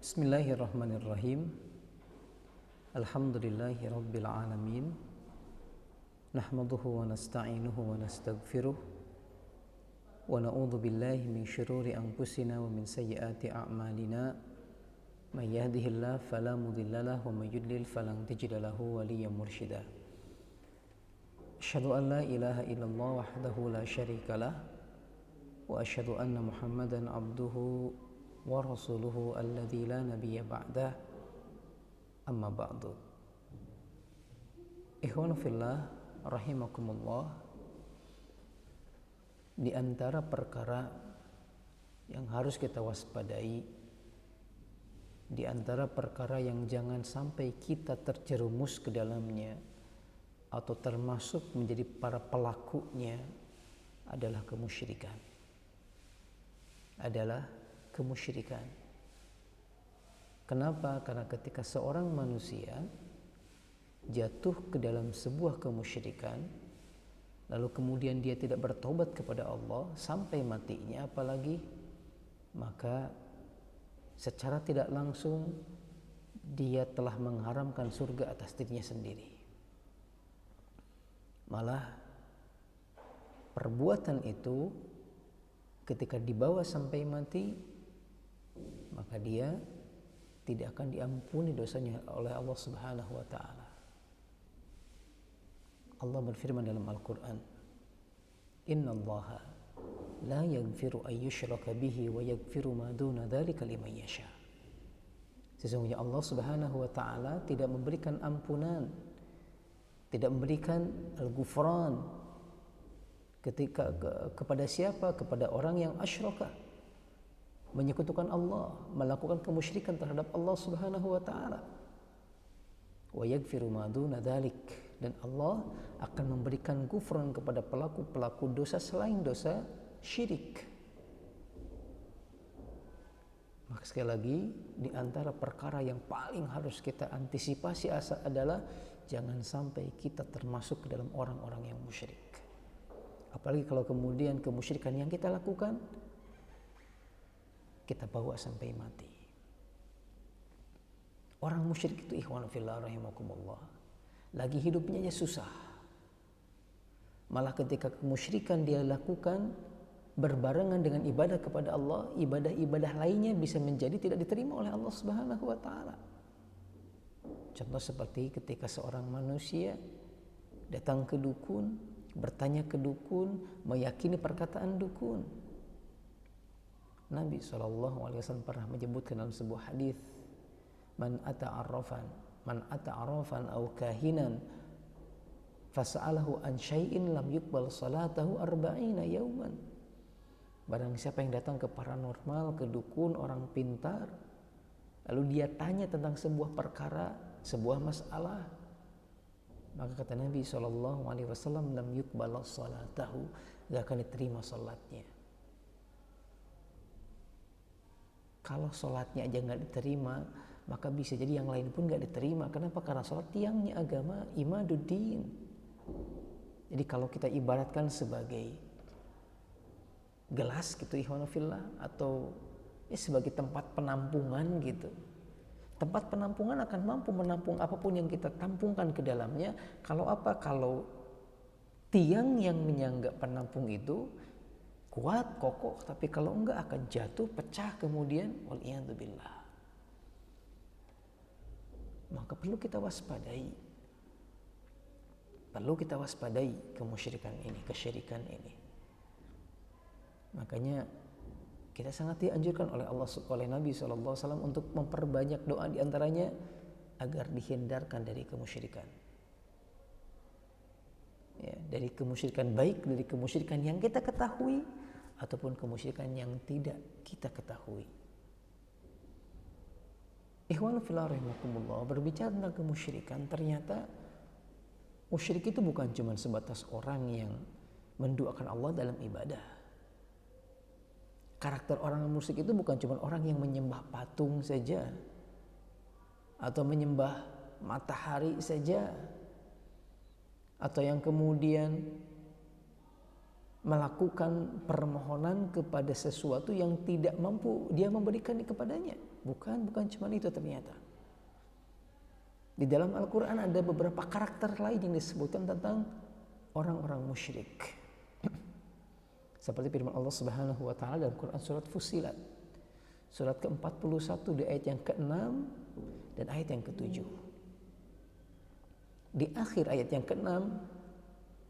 Bismillahirrahmanirrahim. Alhamdulillahi rabbil alamin. Nahmaduhu wa nasta'inuhu wa nastaghfiruh. Wa na'udzu billahi min syururi anfusina wa min sayyiati a'malina. May yahdihillahu fala mudhillalah wa may yudlil falan tajida lahu waliyyan mursyida. Asyhadu an la ilaha illallah wahdahu la syarikalah wa asyhadu anna Muhammadan abduhu wa rasuluhu alladzi la nabiyya ba'dah. Amma ba'du. Ikhwanu fillah rahimakumullah, di antara perkara yang harus kita waspadai, di antara perkara yang jangan sampai kita terjerumus ke dalamnya atau termasuk menjadi para pelakunya adalah kemusyrikan. Kenapa? Karena ketika seorang manusia jatuh ke dalam sebuah kemusyrikan, lalu kemudian dia tidak bertobat kepada Allah sampai matinya apalagi, maka secara tidak langsung dia telah mengharamkan surga atas dirinya sendiri. Malah perbuatan itu ketika dibawa sampai mati, maka dia tidak akan diampuni dosanya oleh Allah Subhanahu wa taala. Allah berfirman dalam Al-Qur'an, "Innallaha la yaghfiru ay yushraka bihi wa yaghfiru ma duna dzalika liman yasha." Sesungguhnya Allah Subhanahu wa taala tidak memberikan ampunan, tidak memberikan al-ghufran ketika kepada siapa? Kepada orang yang asyraka, menyekutukan Allah, melakukan kemusyrikan terhadap Allah Subhanahu wa taala. Wa yaghfiru ma duna dzalik, dan Allah akan memberikan ghufran kepada pelaku-pelaku dosa selain dosa syirik. Maka sekali lagi, di antara perkara yang paling harus kita antisipasi adalah jangan sampai kita termasuk ke dalam orang-orang yang musyrik. Apalagi kalau kemudian kemusyrikan yang kita lakukan kita bawa sampai mati. Orang musyrik itu, ikhwan fillah rahimakumullah, lagi hidupnya aja susah. Malah ketika kemusyrikan dia lakukan berbarengan dengan ibadah kepada Allah, ibadah-ibadah lainnya bisa menjadi tidak diterima oleh Allah Subhanahu wa taala. Contoh seperti ketika seorang manusia datang ke dukun, bertanya ke dukun, meyakini perkataan dukun. Nabi SAW pernah menyebutkan dalam sebuah hadis, man ata arrafan aw kahinan fas'alahu an syai'in lam yuqbal salatahu 40 yauman. Barang siapa yang datang ke paranormal, ke dukun, orang pintar, lalu dia tanya tentang sebuah perkara, sebuah masalah, maka kata Nabi SAW, lam yuqbal salatahu, gak akan diterima salatnya. Kalau salatnya aja gak diterima, maka bisa jadi yang lain pun gak diterima. Kenapa? Karena salat tiangnya agama, imaduddin. Jadi kalau kita ibaratkan sebagai gelas gitu, ikhwanafillah, atau sebagai tempat penampungan gitu, tempat penampungan akan mampu menampung apapun yang kita tampungkan ke dalamnya. Kalau apa? Kalau tiang yang menyangga penampung itu kuat, kokoh. Tapi kalau enggak akan jatuh, pecah kemudian, wal'iyadzubillah. Maka perlu kita waspadai. Kemusyrikan ini, kesyirikan ini. Makanya kita sangat dianjurkan oleh Nabi SAW untuk memperbanyak doa, diantaranya agar dihindarkan dari kemusyrikan. Ya, dari kemusyrikan baik, dari kemusyrikan yang kita ketahui ataupun kemusyrikan yang tidak kita ketahui. Ikhwan fillah rahimakumullah, berbicara tentang kemusyrikan, ternyata musyrik itu bukan cuma sebatas orang yang menduakan Allah dalam ibadah. Karakter orang musyrik itu bukan cuma orang yang menyembah patung saja atau menyembah matahari saja, atau yang kemudian melakukan permohonan kepada sesuatu yang tidak mampu dia memberikan kepadanya. Bukan cuma itu ternyata. Di dalam Al-Quran ada beberapa karakter lain yang disebutkan tentang orang-orang musyrik. Seperti firman Allah Subhanahu wa taala dalam Quran surat Fussilat. Surat ke-41 di ayat yang ke-6 dan ayat yang ke-7. Di akhir ayat yang ke-6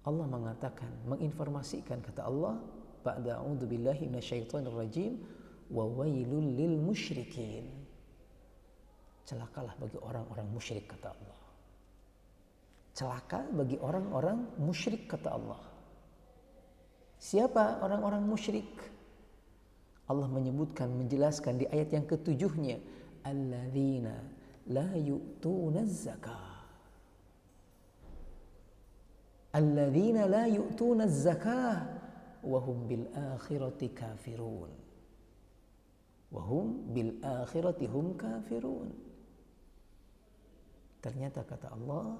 Allah mengatakan, menginformasikan, kata Allah, ba'da a'udzu billahi minasyaitonir rajim, wa wailul lil musyrikin. Celakalah bagi orang-orang musyrik, kata Allah. Celaka bagi orang-orang musyrik, kata Allah. Siapa orang-orang musyrik? Allah menyebutkan, menjelaskan di ayat yang ke-7-nya, alladzina la yu'tunaz zakah. Alladzina la yu'tunaz zakah wa hum bil akhirati kafirun. Wa hum bil akhirati hum kafirun. Ternyata kata Allah,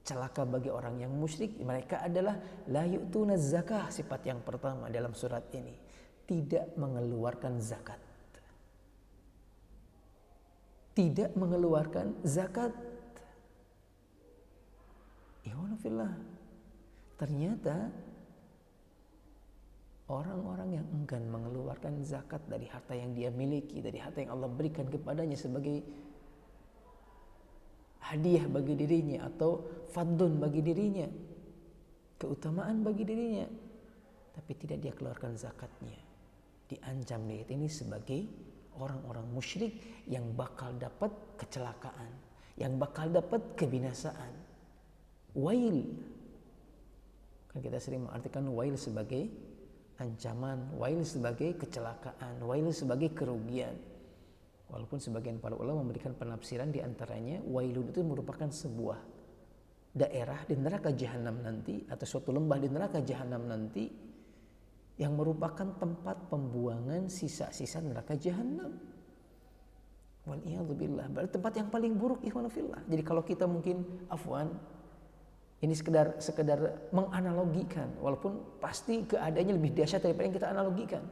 celaka bagi orang yang musyrik, mereka adalah la yu'tunaz zakah, sifat yang pertama dalam surat ini, tidak mengeluarkan zakat. Tidak mengeluarkan zakat. Ihwanufillah. Ternyata orang-orang yang enggan mengeluarkan zakat dari harta yang dia miliki, dari harta yang Allah berikan kepadanya sebagai hadiah bagi dirinya atau fadlun bagi dirinya, keutamaan bagi dirinya, tapi tidak dia keluarkan zakatnya, diancam dia ini sebagai orang-orang musyrik yang bakal dapat kecelakaan, yang bakal dapat kebinasaan. Wail, kan kita sering mengartikan wail sebagai ancaman, wail sebagai kecelakaan, wail sebagai kerugian. Walaupun sebagian para ulama memberikan penafsiran, di antaranya wailun itu merupakan sebuah daerah di neraka jahanam nanti, atau suatu lembah di neraka jahanam nanti yang merupakan tempat pembuangan sisa-sisa neraka jahanam. Waliyadzubillah, berarti tempat yang paling buruk, ikhwanufillah. Jadi kalau kita mungkin ini sekedar menganalogikan, walaupun pasti keadaannya lebih dahsyat daripada yang kita analogikan.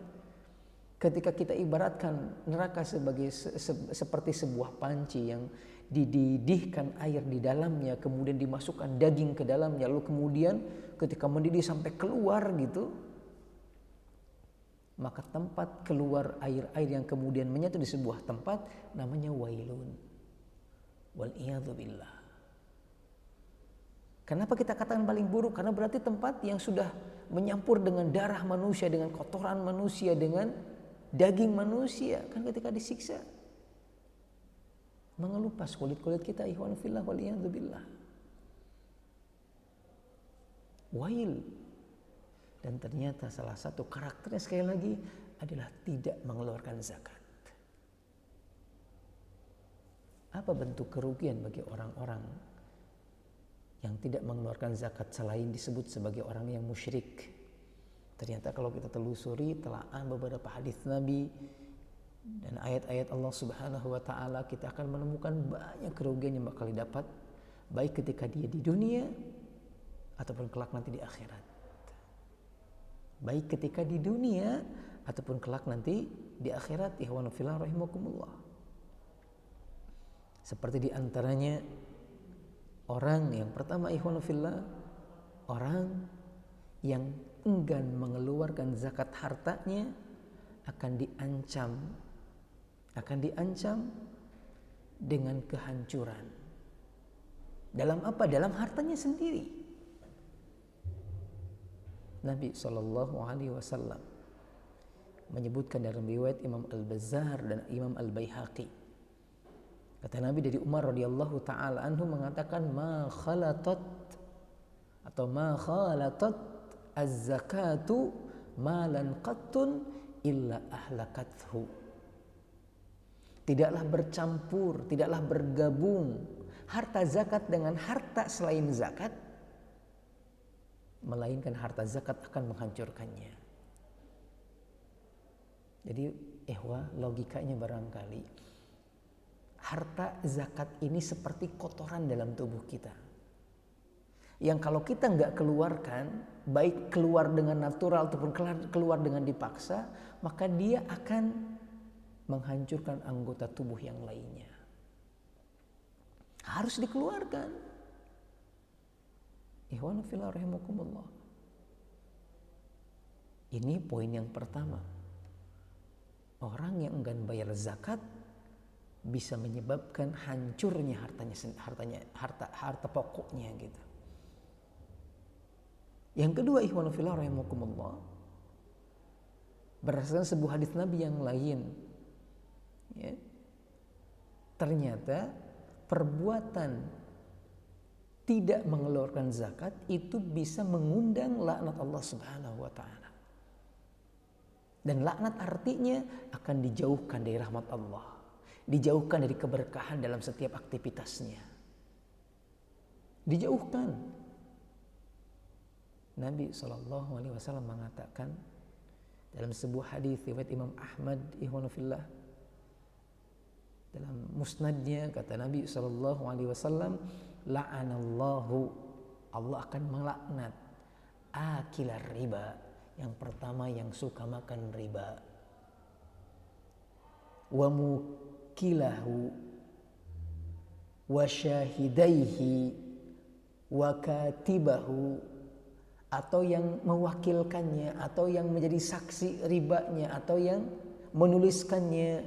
Ketika kita ibaratkan neraka sebagai seperti sebuah panci yang dididihkan air di dalamnya, kemudian dimasukkan daging ke dalamnya, lalu kemudian ketika mendidih sampai keluar gitu, maka tempat keluar air-air yang kemudian menyatu di sebuah tempat namanya wailun. Waliyadzubillah. Kenapa kita katakan paling buruk? Karena berarti tempat yang sudah menyampur dengan darah manusia, dengan kotoran manusia, dengan daging manusia. Kan ketika disiksa mengelupas kulit-kulit kita, ikhwanufillah waliyadzubillah. Wail. Dan ternyata salah satu karakternya sekali lagi adalah tidak mengeluarkan zakat. Apa bentuk kerugian bagi orang-orang yang tidak mengeluarkan zakat selain disebut sebagai orang yang musyrik? Ternyata kalau kita telusuri telaah beberapa hadis Nabi dan ayat-ayat Allah Subhanahu wa taala, kita akan menemukan banyak kerugian yang bakal didapat baik ketika dia di dunia ataupun kelak nanti di akhirat. Baik ketika di dunia ataupun kelak nanti di akhirat, ikhwanu fillah rahimakumullah. Seperti di antaranya orang yang pertama, ikhwanu fillah, orang yang enggan mengeluarkan zakat hartanya akan diancam dengan kehancuran. Dalam apa? Dalam hartanya sendiri. Nabi SAW menyebutkan dalam riwayat Imam Al-Bazzar dan Imam Al-Baihaqi. Kata Nabi dari Umar radhiyallahu taala anhu mengatakan, ma khalatat az-zakatu malan qattun illa ahlakathu. Tidaklah bercampur, tidaklah bergabung harta zakat dengan harta selain zakat, melainkan harta zakat akan menghancurkannya. Jadi logikanya barangkali harta zakat ini seperti kotoran dalam tubuh kita yang kalau kita nggak keluarkan, baik keluar dengan natural ataupun keluar dengan dipaksa, maka dia akan menghancurkan anggota tubuh yang lainnya. Harus dikeluarkan. Ikhwan fillah rahimakumullah. Ini poin yang pertama. Orang yang enggan bayar zakat bisa menyebabkan hancurnya harta pokoknya gitu. Yang kedua, ikhwan fillah rahimakumullah, berdasarkan sebuah hadis Nabi yang lain, ya, ternyata perbuatan tidak mengeluarkan zakat itu bisa mengundang laknat Allah Subhanahu wa taala. Dan laknat artinya akan dijauhkan dari rahmat Allah, dijauhkan dari keberkahan dalam setiap aktivitasnya. Dijauhkan. Nabi SAW mengatakan dalam sebuah hadis riwayat Imam Ahmad ikhwan fillah, dalam musnadnya kata Nabi SAW, la'anallahu, Allah akan melaknat akilar riba, yang pertama yang suka makan riba, wa mukilahu wa syahidaihi wa katibahu, atau yang mewakilkannya, atau yang menjadi saksi ribanya, atau yang menuliskannya.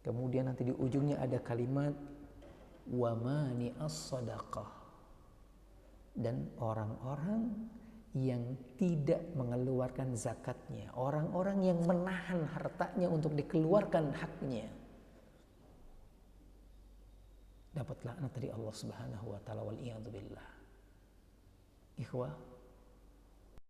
Kemudian nanti di ujungnya ada kalimat wa mani as-sadaqah, dan orang-orang yang tidak mengeluarkan zakatnya, orang-orang yang menahan hartanya untuk dikeluarkan haknya, dapat laknat dari Allah Subhanahu wa taala, wal iyadu billah. Ikhwah,